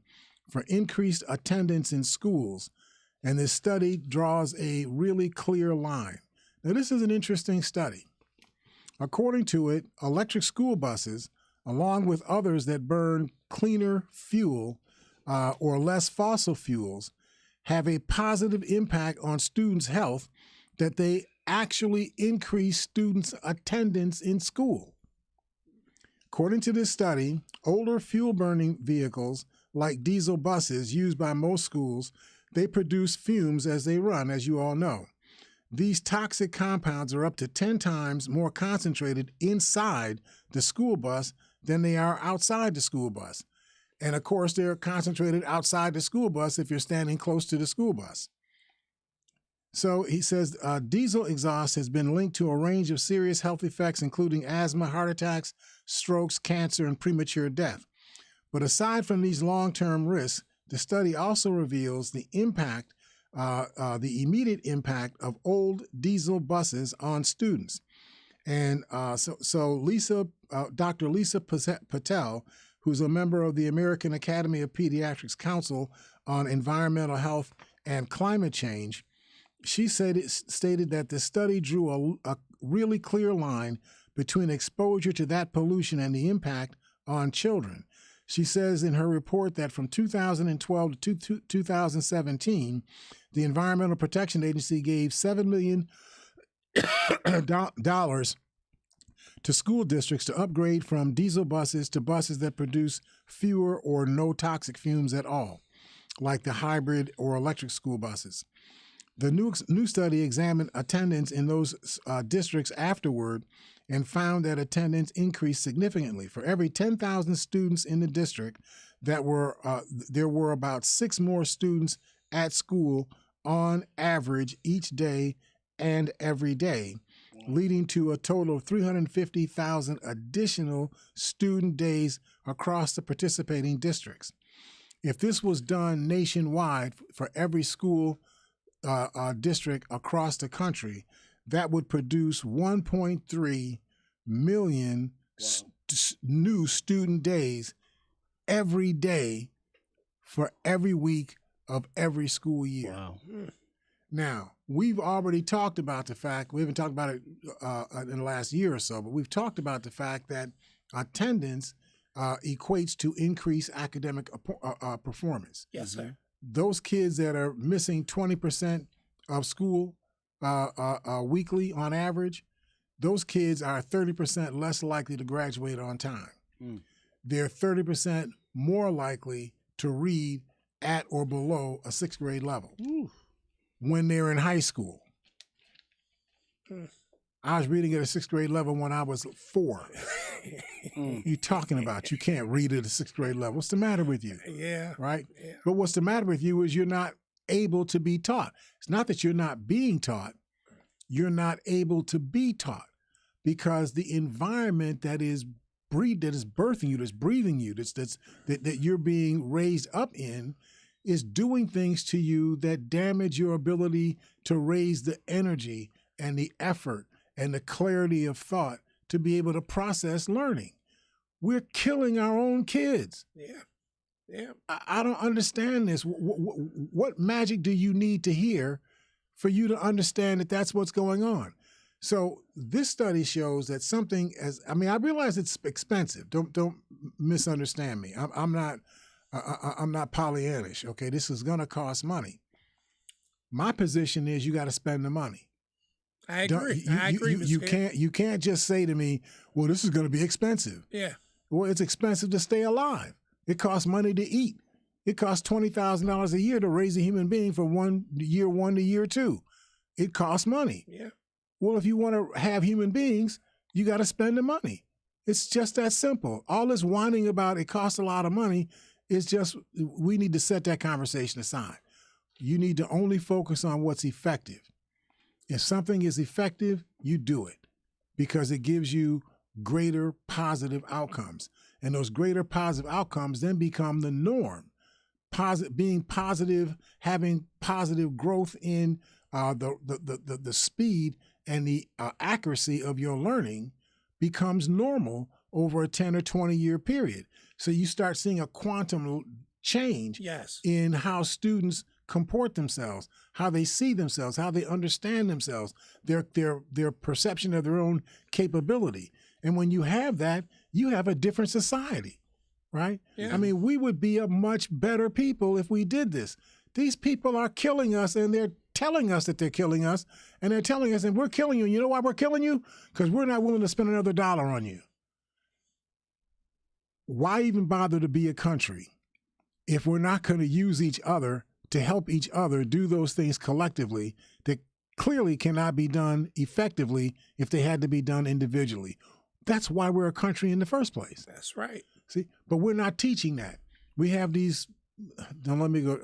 for Increased Attendance in Schools. And this study draws a really clear line. Now, this is an interesting study. According to it, electric school buses, along with others that burn cleaner fuel or less fossil fuels, have a positive impact on students' health that they actually increase students' attendance in school. According to this study, older fuel-burning vehicles like diesel buses used by most schools, they produce fumes as they run, as you all know. These toxic compounds are up to 10 times more concentrated inside the school bus than they are outside the school bus. And of course, they're concentrated outside the school bus if you're standing close to the school bus. So he says diesel exhaust has been linked to a range of serious health effects, including asthma, heart attacks, strokes, cancer, and premature death. But aside from these long-term risks, the study also reveals the impact, the immediate impact of old diesel buses on students. And so Dr. Lisa Patel, who's a member of the American Academy of Pediatrics Council on Environmental Health and Climate Change, she stated that the study drew a really clear line between exposure to that pollution and the impact on children. She says in her report that from 2012 to 2017, the Environmental Protection Agency gave $7 million to school districts to upgrade from diesel buses to buses that produce fewer or no toxic fumes at all, like the hybrid or electric school buses. The new study examined attendance in those districts afterward and found that attendance increased significantly. For every 10,000 students in the district, there were about 6 more students at school on average each day and every day, leading to a total of 350,000 additional student days across the participating districts. If this was done nationwide for every school district across the country, that would produce 1.3 million new student days every day for every week of every school year. Wow. Now, we've already talked about the fact, we haven't talked about it in the last year or so, but we've talked about the fact that attendance equates to increased academic performance. Yes, sir. Those kids that are missing 20% of school weekly on average, those kids are 30% less likely to graduate on time. They're 30% more likely to read at or below a 6th grade level when they're in high school. I was reading at a 6th grade level when I was 4. You talking about you can't read at a 6th grade level. What's the matter with you? Yeah. Right? Yeah. But what's the matter with you is you're not able to be taught. It's not that you're not being taught. You're not able to be taught because the environment that is birthing you, that's breathing you, that you're being raised up in is doing things to you that damage your ability to raise the energy and the effort and the clarity of thought to be able to process learning. We're killing our own kids. Yeah. Yeah. I don't understand this. What magic do you need to hear for you to understand that that's what's going on? So this study shows that I realize it's expensive. Don't misunderstand me. I'm not Pollyannish. Okay, this is going to cost money. My position is you got to spend the money. I agree. I agree. You can't just say to me, "Well, this is going to be expensive." Yeah. Well, it's expensive to stay alive. It costs money to eat. It costs $20,000 a year to raise a human being from year one to year 2. It costs money. Yeah. Well, if you want to have human beings, you got to spend the money. It's just that simple. All this whining about it costs a lot of money is just, we need to set that conversation aside. You need to only focus on what's effective. If something is effective, you do it because it gives you greater positive outcomes. And those greater positive outcomes then become the norm. Being positive, having positive growth in the speed and the accuracy of your learning becomes normal over a 10 or 20 year period. So you start seeing a quantum change in how students comport themselves, how they see themselves, how they understand themselves, their perception of their own capability. And when you have that, you have a different society, right? Yeah. I mean, we would be a much better people if we did this. These people are killing us, and they're telling us that they're killing us, and they're telling us, and we're killing you. And you know why we're killing you? Because we're not willing to spend another dollar on you. Why even bother to be a country if we're not going to use each other to help each other do those things collectively that clearly cannot be done effectively if they had to be done individually? That's why we're a country in the first place. That's right. See, but we're not teaching that. We have these. Don't let me go.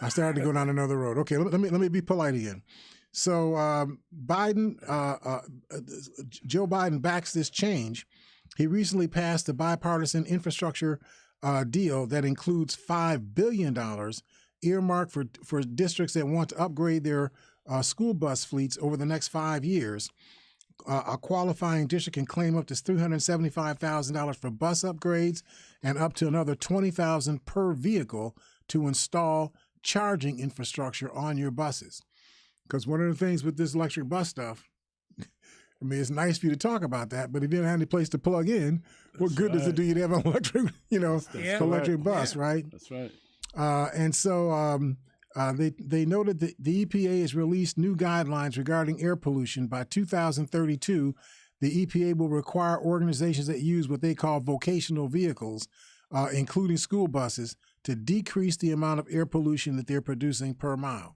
I started to go down another road. Okay, let me be polite again. So Joe Biden backs this change. He recently passed a bipartisan infrastructure deal that includes $5 billion earmarked for districts that want to upgrade their school bus fleets over the next 5 years. A qualifying district can claim up to $375,000 for bus upgrades and up to another $20,000 per vehicle to install charging infrastructure on your buses. Because one of the things with this electric bus stuff, I mean, it's nice for you to talk about that, but if you don't have any place to plug in, what good does it do you to have an electric, electric bus, right? That's right. And so they noted that the EPA has released new guidelines regarding air pollution. By 2032, the EPA will require organizations that use what they call vocational vehicles, including school buses, to decrease the amount of air pollution that they're producing per mile.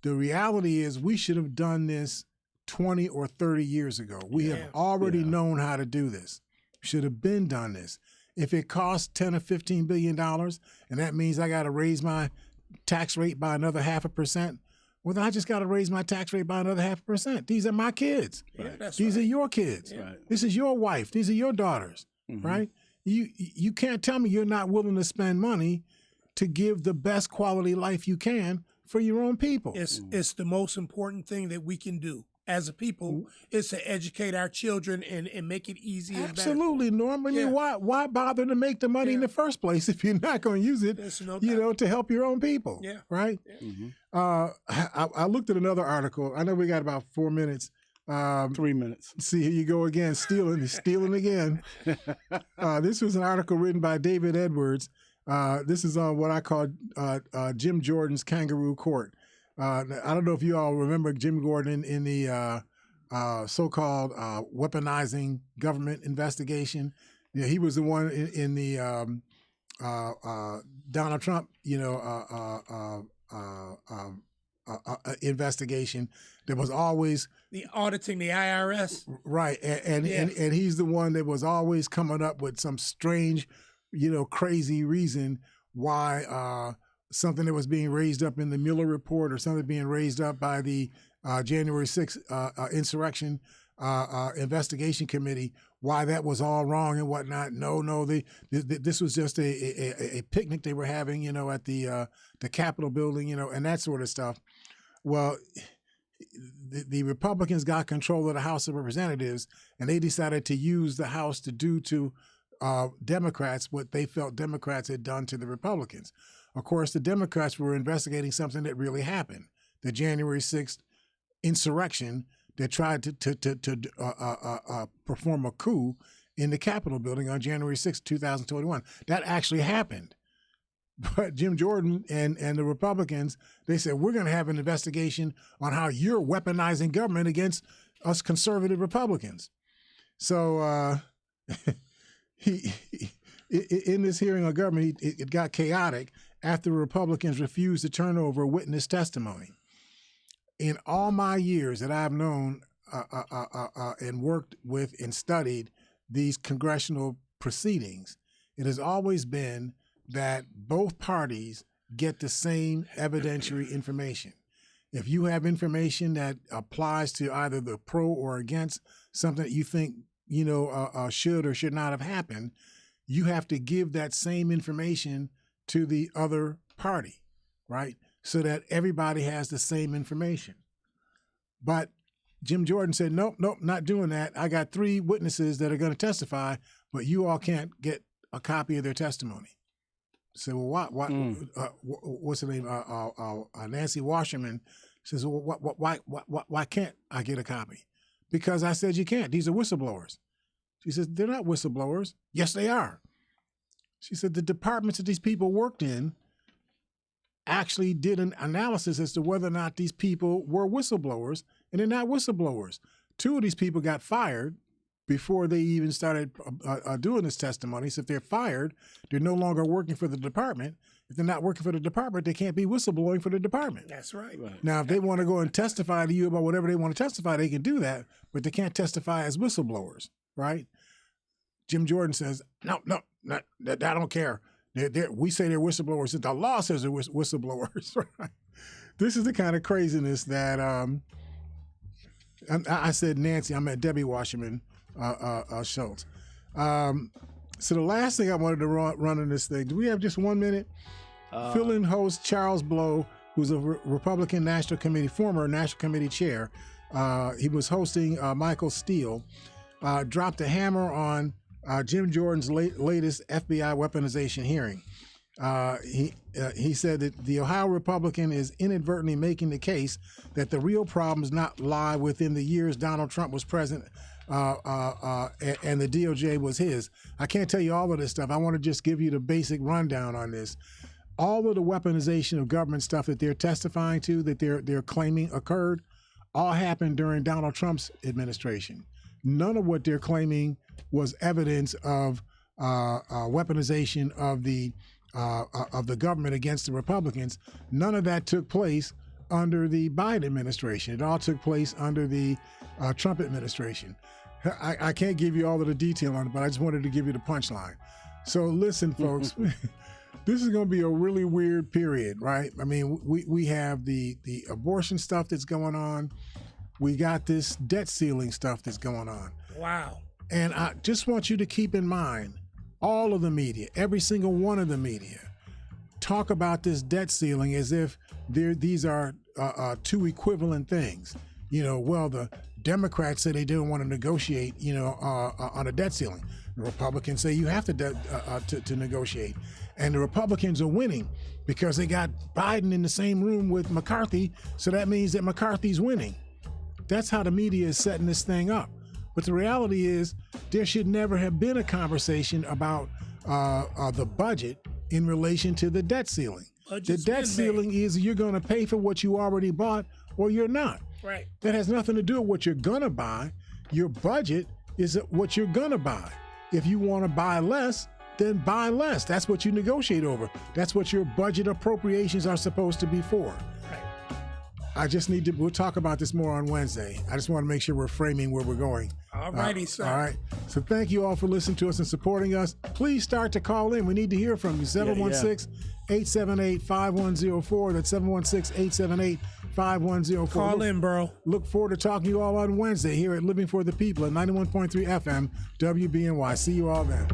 The reality is we should have done this 20 or 30 years ago. We have already known how to do this. Should have been done this. If it costs $10 or $15 billion, and that means I got to raise my tax rate by another 0.5%, well, then I just got to raise my tax rate by another 0.5%. These are my kids. These are your kids. This is your wife. These are your daughters, right? You can't tell me you're not willing to spend money to give the best quality life you can for your own people. It's the most important thing that we can do as a people is to educate our children and make it easy and better. Absolutely, Norm. I mean, why bother to make the money in the first place if you're not going to use it, to help your own people? Right? I looked at another article. I know we got about 4 minutes. 3 minutes. See, here you go again, stealing again. This was an article written by David Edwards. This is on what I call Jim Jordan's Kangaroo Court. I don't know if you all remember Jim Gordon in the so-called weaponizing government investigation. He was the one in the Donald Trump, investigation that was always the auditing the IRS, right? And he's the one that was always coming up with some strange, crazy reason why something that was being raised up in the Mueller report or something being raised up by the January 6th insurrection investigation committee, why that was all wrong and whatnot. No, this was just a picnic they were having, at the Capitol building, and that sort of stuff. Well, the Republicans got control of the House of Representatives, and they decided to use the House to do to Democrats what they felt Democrats had done to the Republicans. Of course, the Democrats were investigating something that really happened, the January 6th insurrection that tried to perform a coup in the Capitol building on January 6th, 2021. That actually happened. But Jim Jordan and the Republicans, they said, we're going to have an investigation on how you're weaponizing government against us conservative Republicans. So in this hearing on government, it got chaotic after Republicans refused to turn over witness testimony. In all my years that I've known and worked with and studied these congressional proceedings, it has always been that both parties get the same evidentiary information. If you have information that applies to either the pro or against something that you think should or should not have happened, you have to give that same information to the other party, right? So that everybody has the same information. But Jim Jordan said, nope, not doing that. I got 3 witnesses that are going to testify, but you all can't get a copy of their testimony. So, well, what's her name? Nancy Wasserman says, well, why can't I get a copy? Because I said you can't. These are whistleblowers. She says, they're not whistleblowers. Yes, they are. She said the departments that these people worked in actually did an analysis as to whether or not these people were whistleblowers, and they're not whistleblowers. 2 of these people got fired before they even started doing this testimony. So if they're fired, they're no longer working for the department. If they're not working for the department, they can't be whistleblowing for the department. That's right. Now, if they want to go and testify to you about whatever they want to testify, they can do that, but they can't testify as whistleblowers, right? Jim Jordan says, no, I don't care. We say they're whistleblowers. The law says they're whistleblowers. Right? This is the kind of craziness that I said Nancy. I meant Debbie Wasserman Schultz. So the last thing I wanted to run in this thing. Do we have just 1 minute? Fill-in host Charles Blow, who's a Republican former National Committee chair. He was hosting Michael Steele. Dropped a hammer on Jim Jordan's latest FBI weaponization hearing. He said that the Ohio Republican is inadvertently making the case that the real problems not lie within the years Donald Trump was president and the DOJ was his. I can't tell you all of this stuff. I want to just give you the basic rundown on this. All of the weaponization of government stuff that they're testifying to, that they're claiming occurred, all happened during Donald Trump's administration. None of what they're claiming was evidence of weaponization of the government against the Republicans. None of that took place under the Biden administration. It all took place under the Trump administration. I can't give you all of the detail on it, but I just wanted to give you the punchline. So listen, folks, this is going to be a really weird period, right? I mean, we have the abortion stuff that's going on. We got this debt ceiling stuff that's going on. Wow. And I just want you to keep in mind, all of the media, every single one of the media, talk about this debt ceiling as if these are two equivalent things. Well, the Democrats say they didn't want to negotiate, on a debt ceiling. The Republicans say you have to negotiate. And the Republicans are winning because they got Biden in the same room with McCarthy, so that means that McCarthy's winning. That's how the media is setting this thing up. But the reality is there should never have been a conversation about the budget in relation to the debt ceiling. The debt ceiling is you're going to pay for what you already bought or you're not. Right. That has nothing to do with what you're going to buy. Your budget is what you're going to buy. If you want to buy less, then buy less. That's what you negotiate over. That's what your budget appropriations are supposed to be for. We'll talk about this more on Wednesday. I just want to make sure we're framing where we're going. All righty, sir. All right. So thank you all for listening to us and supporting us. Please start to call in. We need to hear from you. 716-878-5104. That's 716-878-5104. Call in, bro. Look forward to talking to you all on Wednesday here at Living for the People at 91.3 FM WBNY. See you all then.